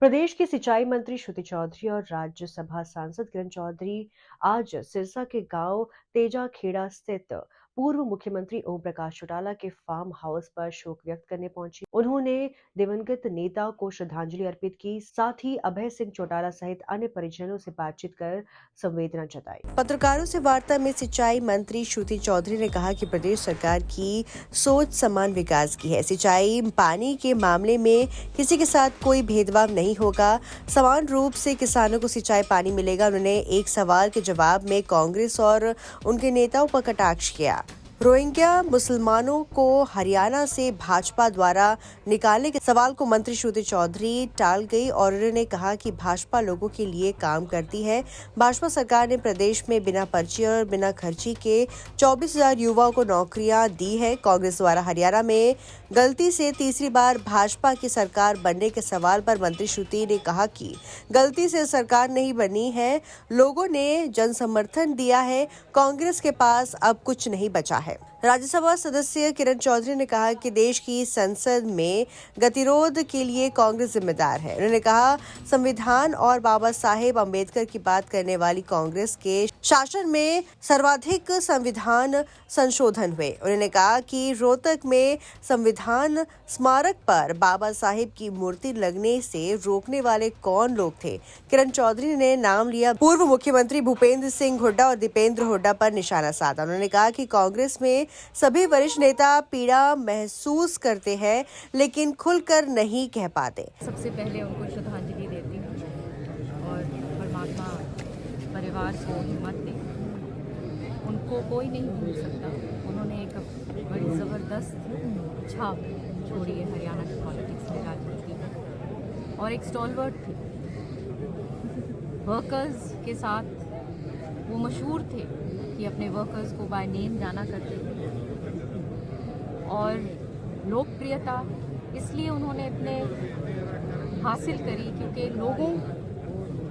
प्रदेश की सिंचाई मंत्री श्रुति चौधरी और राज्यसभा सांसद किरण चौधरी आज सिरसा के गांव तेजाखेड़ा स्थित पूर्व मुख्यमंत्री ओम प्रकाश चौटाला के फार्म हाउस पर शोक व्यक्त करने पहुंची। उन्होंने दिवंगत नेता को श्रद्धांजलि अर्पित की, साथ ही अभय सिंह चौटाला सहित अन्य परिजनों से बातचीत कर संवेदना जताई। पत्रकारों से वार्ता में सिंचाई मंत्री श्रुति चौधरी ने कहा कि प्रदेश सरकार की सोच समान विकास की है। सिंचाई पानी के मामले में किसी के साथ कोई भेदभाव नहीं होगा, समान रूप से किसानों को सिंचाई पानी मिलेगा। उन्होंने एक सवाल के जवाब में कांग्रेस और उनके नेताओं पर कटाक्ष किया। रोहिंग्या मुसलमानों को हरियाणा से भाजपा द्वारा निकालने के सवाल को मंत्री श्रुति चौधरी टाल गई और उन्होंने कहा कि भाजपा लोगों के लिए काम करती है। भाजपा सरकार ने प्रदेश में बिना पर्ची और बिना खर्ची के 24,000 युवाओं को नौकरियां दी है। कांग्रेस द्वारा हरियाणा में गलती से तीसरी बार भाजपा की सरकार बनने के सवाल पर मंत्री श्रुति ने कहा कि गलती से सरकार नहीं बनी है, लोगों ने जन समर्थन दिया है, कांग्रेस के पास अब कुछ नहीं बचा है। राज्यसभा सदस्य किरण चौधरी ने कहा कि देश की संसद में गतिरोध के लिए कांग्रेस जिम्मेदार है। उन्होंने कहा संविधान और बाबा साहेब अम्बेडकर की बात करने वाली कांग्रेस के शासन में सर्वाधिक संविधान संशोधन हुए। उन्होंने कहा कि रोहतक में संविधान स्मारक पर बाबा साहेब की मूर्ति लगने से रोकने वाले कौन लोग थे। किरण चौधरी ने नाम लिया पूर्व मुख्यमंत्री भूपेंद्र सिंह हुड्डा और दीपेंद्र हुड्डा पर निशाना साधा। उन्होंने कहा कि कांग्रेस में सभी वरिष्ठ नेता पीड़ा महसूस करते हैं लेकिन खुलकर नहीं कह पाते। सबसे पहले उनको श्रद्धांजलि देती हूँ और परमात्मा परिवार को हिम्मत दे। उनको कोई नहीं भूल सकता। उन्होंने एक बड़ी ज़बरदस्त छाप छोड़ी है हरियाणा की पॉलिटिक्स में, राजनीति में, और एक स्टॉलवर्ट थे। वर्कर्स के साथ वो मशहूर थे कि अपने वर्कर्स को बाय नेम जाना करते थे। और लोकप्रियता इसलिए उन्होंने अपने हासिल करी क्योंकि लोगों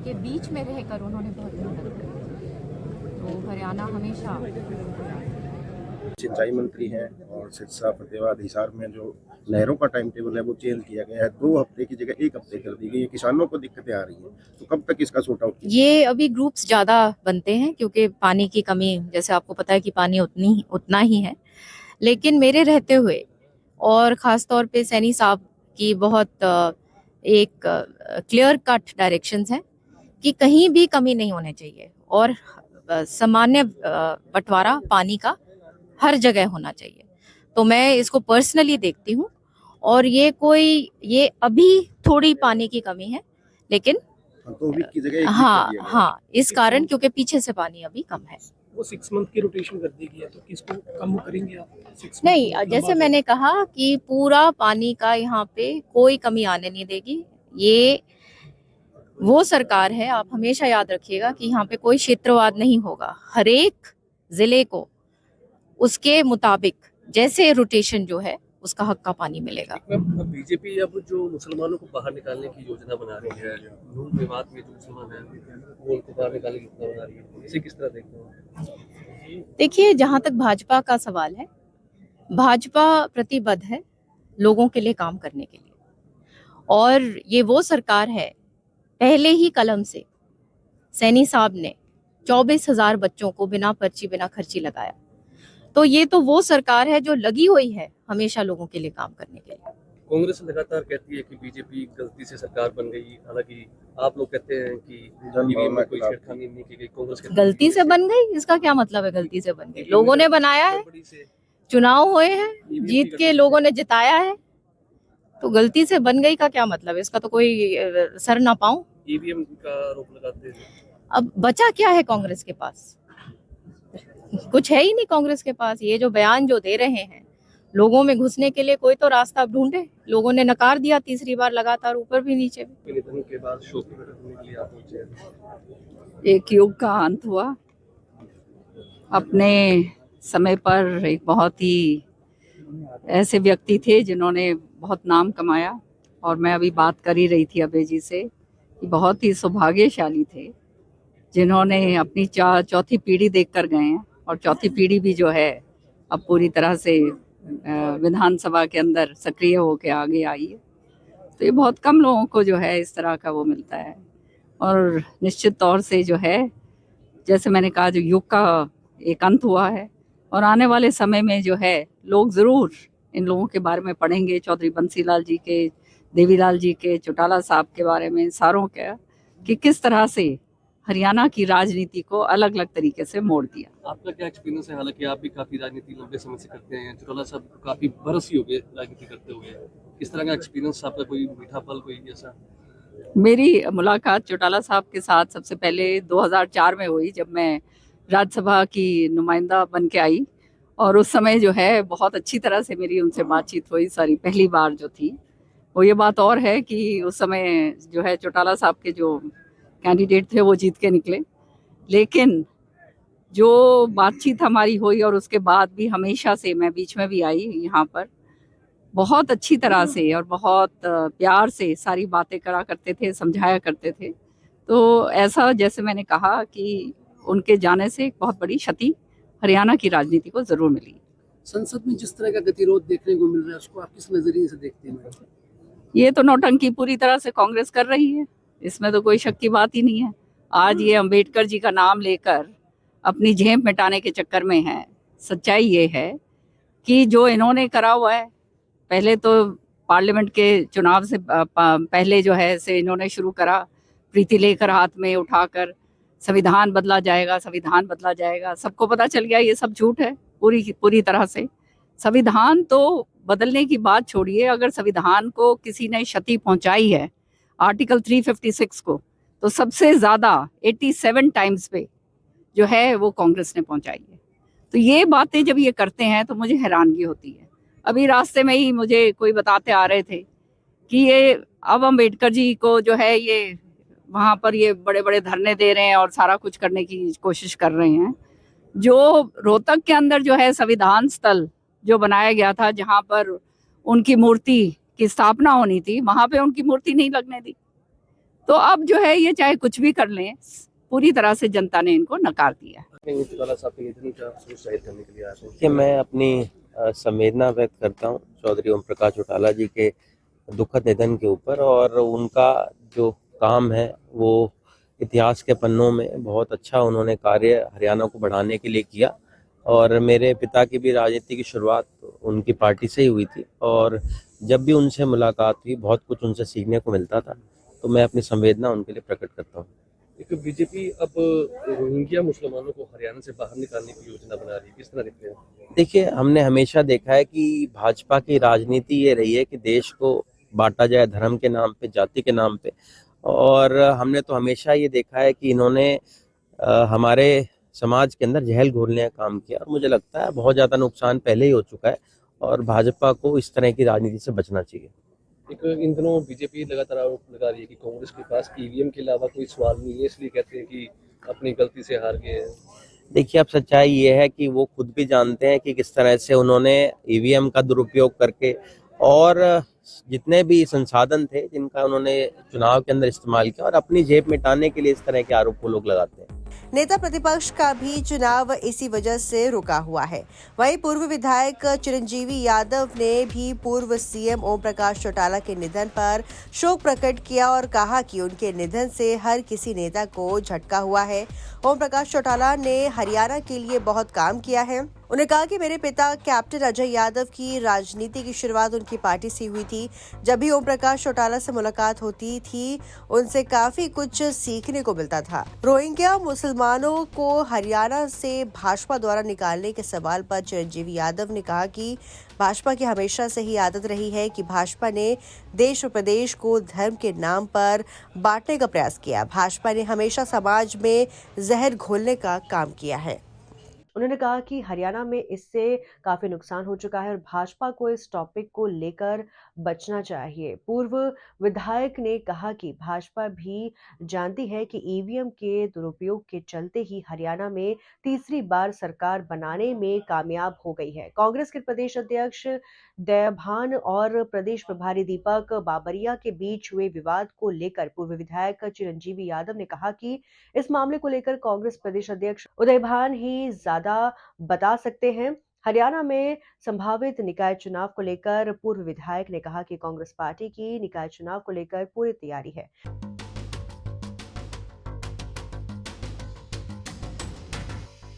के बीच में रहकर उन्होंने बहुत मेहनत करी। तो हरियाणा हमेशा सिंचाई मंत्री हैं और सिरसा फतेहाबाद हिसार में जो नहरों का टाइम टेबल है वो चेंज किया गया है। 2 हफ्ते की जगह 1 हफ्ते कर दी गई है। किसानों को दिक्कतें आ रही हैं, तो कब तक इसका सॉर्ट आउट? ये अभी ग्रुप्स ज़्यादा बनते हैं क्योंकि पानी की कमी, जैसे आपको पता है कि पानी उतना ही है। लेकिन मेरे रहते हुए और ख़ास तौर पे सैनी साहब की बहुत एक क्लियर कट डायरेक्शंस हैं कि कहीं भी कमी नहीं होनी चाहिए और सामान्य बंटवारा पानी का हर जगह होना चाहिए। तो मैं इसको पर्सनली देखती हूँ और ये अभी थोड़ी पानी की कमी है, लेकिन तो वीक की जगह 1 वीक कर हाँ दिया गया। हाँ, इस कारण क्योंकि पीछे से पानी अभी कम है। वो 6 मंथ की रोटेशन कर दी गई है, तो किसको कम करेंगे आप? 6 मंथ नहीं, लंबा जैसे है। मैंने कहा कि पूरा पानी का यहाँ पे कोई कमी आने नहीं देगी। ये वो सरकार है, आप हमेशा याद रखिएगा कि यहाँ पे कोई क्षेत्रवाद नहीं होगा। हर एक जिले को उसके मुताबिक जैसे रोटेशन जो है उसका हक का पानी मिलेगा। बीजेपी अब जो मुसलमानों को बाहर निकालने की योजना बना रही है, नून विवाद में जो मुसलमान हैं वो उनको बाहर निकालने की योजना बना रही है, इसे किस तरह देखते हैं? देखिए, जहाँ तक भाजपा का सवाल है, भाजपा प्रतिबद्ध है लोगों के लिए काम करने के लिए, और ये वो सरकार है, पहले ही कलम से सैनी साहब ने 24,000 बच्चों को बिना पर्ची बिना खर्ची लगाया। तो ये तो वो सरकार है जो लगी हुई है हमेशा लोगों के लिए काम करने के लिए। कांग्रेस लगातार कहती है कि बीजेपी गलती से सरकार बन गई, हालांकि आप लोग कहते हैं कि ईवीएम में कोई छेड़खानी नहीं की गई। कांग्रेस गलती से बन गई, इसका क्या मतलब है? गलती से बन गई, लोगों ने बनाया है, चुनाव हुए हैं, जीत के लोगों ने जिताया है, तो गलती से बन गई का क्या मतलब है? इसका तो कोई सर ना पाऊं। ईवीएम का आरोप लगाते हैं। अब बचा क्या है कांग्रेस के पास? कुछ है ही नहीं कांग्रेस के पास। ये जो बयान जो दे रहे हैं, लोगों में घुसने के लिए कोई तो रास्ता ढूंढे। लोगों ने नकार दिया तीसरी बार लगातार, ऊपर भी नीचे भी। निधन के बाद शोक प्रकट होने के लिए आप पहुंचे। एक युग का अंत हुआ। अपने समय पर एक बहुत ही ऐसे व्यक्ति थे जिन्होंने बहुत नाम कमाया, और मैं अभी बात कर ही रही थी अभय जी से कि बहुत ही सौभाग्यशाली थे जिन्होंने अपनी चौथी पीढ़ी देखकर गए हैं, और चौथी पीढ़ी भी जो है अब पूरी तरह से विधानसभा के अंदर सक्रिय होकर आगे आई है। तो ये बहुत कम लोगों को जो है इस तरह का वो मिलता है। और निश्चित तौर से जो है, जैसे मैंने कहा, जो युग का एक अंत हुआ है और आने वाले समय में जो है लोग ज़रूर इन लोगों के बारे में पढ़ेंगे, चौधरी बंसीलाल जी के, देवीलाल जी के, चौटाला साहब के बारे में, सारों के, कि किस तरह से हरियाणा की राजनीति को अलग अलग तरीके से मोड़ दिया। आपका क्या एक्सपीरियंस है? हालांकि आप भी काफी राजनीति लंबे समय से करते हैं, चौटाला साहब काफी बरस ही हो गए राजनीति करते हुए। किस तरह का एक्सपीरियंस आपका, कोई मीठा पल कोई ऐसा? मेरी मुलाकात चौटाला साहब के साथ सबसे पहले 2004 में हुई, जब मैं राज्यसभा की नुमाइंदा बन के आई। और उस समय जो है बहुत अच्छी तरह से मेरी उनसे बातचीत हुई, सारी पहली बार जो थी वो। ये बात और है कि उस समय जो है चौटाला साहब के जो कैंडिडेट थे वो जीत के निकले, लेकिन जो बातचीत हमारी हुई और उसके बाद भी हमेशा से मैं बीच में भी आई यहाँ पर, बहुत अच्छी तरह से और बहुत प्यार से सारी बातें करा करते थे, समझाया करते थे। तो ऐसा, जैसे मैंने कहा, कि उनके जाने से एक बहुत बड़ी क्षति हरियाणा की राजनीति को जरूर मिली। संसद में जिस तरह का गतिरोध देखने को मिल रहा है, उसको आप किस नजरिए से देखते हैं? ये तो नौटंकी पूरी तरह से कांग्रेस कर रही है, इसमें तो कोई शक की बात ही नहीं है। आज ये अंबेडकर जी का नाम लेकर अपनी झेप मिटाने के चक्कर में है। सच्चाई ये है कि जो इन्होंने करा हुआ है, पहले तो पार्लियामेंट के चुनाव से पहले जो है से इन्होंने शुरू करा, प्रीति लेकर हाथ में उठाकर संविधान बदला जाएगा, संविधान बदला जाएगा। सबको पता चल गया ये सब झूठ है पूरी तरह से। संविधान तो बदलने की बात छोड़िए, अगर संविधान को किसी ने क्षति पहुंचाई है, आर्टिकल 356 को, तो सबसे ज़्यादा 87 टाइम्स पे जो है वो कांग्रेस ने पहुंचाई है। तो ये बातें जब ये करते हैं तो मुझे हैरानगी होती है। अभी रास्ते में ही मुझे कोई बताते आ रहे थे कि ये अब अम्बेडकर जी को जो है ये वहाँ पर ये बड़े बड़े धरने दे रहे हैं और सारा कुछ करने की कोशिश कर रहे हैं। जो रोहतक के अंदर जो है संविधान स्थल जो बनाया गया था, जहाँ पर उनकी मूर्ति की स्थापना होनी थी, वहाँ पे उनकी मूर्ति नहीं लगने दी। तो अब जो है ये चाहे कुछ भी कर लें, पूरी तरह से जनता ने इनको नकार दिया। चौटाला साहब के निधन का अफसोस जाहिर करने के लिए आए हैं। कि मैं अपनी संवेदना व्यक्त करता हूँ चौधरी ओम प्रकाश चौटाला जी के दुखद निधन के ऊपर। और उनका जो काम है वो इतिहास के पन्नों में बहुत अच्छा उन्होंने कार्य हरियाणा को बढ़ाने के लिए किया। और मेरे पिता की भी राजनीति की शुरुआत उनकी पार्टी से ही हुई थी, और जब भी उनसे मुलाकात हुई बहुत कुछ उनसे सीखने को मिलता था। तो मैं अपनी संवेदना उनके लिए प्रकट करता हूँ। एक बीजेपी अब रोहिंग्या मुसलमानों को हरियाणा से बाहर निकालने की योजना बना रही है, किस तरह देखते हैं? देखिए, हमने हमेशा देखा है कि भाजपा की राजनीति ये रही है कि देश को बांटा जाए धर्म के नाम पे, जाति के नाम पे। और हमने तो हमेशा ये देखा है कि इन्होंने हमारे समाज के अंदर जहल घोलने का काम किया। और मुझे लगता है बहुत ज़्यादा नुकसान पहले ही हो चुका है और भाजपा को इस तरह की राजनीति से बचना चाहिए। एक इन दिनों बीजेपी लगातार आरोप लगा रही है कि कांग्रेस के पास ईवीएम के अलावा कोई सवाल नहीं है, इसलिए कहते हैं कि अपनी गलती से हार गए हैं। देखिए, अब सच्चाई ये है कि वो खुद भी जानते हैं कि किस तरह से उन्होंने ईवीएम का दुरुपयोग करके और जितने भी संसाधन थे जिनका उन्होंने चुनाव के अंदर इस्तेमाल किया, और अपनी जेब मिटाने के लिए इस तरह के आरोप वो लोग लगाते हैं। नेता प्रतिपक्ष का भी चुनाव इसी वजह से रुका हुआ है। वहीं पूर्व विधायक चिरंजीवी यादव ने भी पूर्व सीएम ओम प्रकाश चौटाला के निधन पर शोक प्रकट किया और कहा कि उनके निधन से हर किसी नेता को झटका हुआ है। ओम प्रकाश चौटाला ने हरियाणा के लिए बहुत काम किया है। उन्होंने कहा कि मेरे पिता कैप्टन अजय यादव की राजनीति की शुरुआत उनकी पार्टी से हुई थी। जब भी ओम प्रकाश चौटाला से मुलाकात होती थी, उनसे काफी कुछ सीखने को मिलता था। रोहिंग्या मुसलमानों को हरियाणा से भाजपा द्वारा निकालने के सवाल पर चिरंजीवी यादव ने कहा कि भाजपा की हमेशा से ही आदत रही है कि भाजपा ने देश और प्रदेश को धर्म के नाम पर बांटने का प्रयास किया। भाजपा ने हमेशा समाज में जहर घोलने का काम किया है। उन्होंने कहा कि हरियाणा में इससे काफी नुकसान हो चुका है और भाजपा को इस टॉपिक को लेकर बचना चाहिए। पूर्व विधायक ने कहा कि भाजपा भी जानती है कि ईवीएम के दुरुपयोग के चलते ही हरियाणा में तीसरी बार सरकार बनाने में कामयाब हो गई है। कांग्रेस के प्रदेश अध्यक्ष दयाभान और प्रदेश प्रभारी दीपक बाबरिया के बीच हुए विवाद को लेकर पूर्व विधायक चिरंजीवी यादव ने कहा कि इस मामले को लेकर कांग्रेस प्रदेश अध्यक्ष उदयभान ही ज्यादा बता सकते हैं। हरियाणा में संभावित निकाय चुनाव को लेकर पूर्व विधायक ने कहा कि कांग्रेस पार्टी की निकाय चुनाव को लेकर पूरी तैयारी है।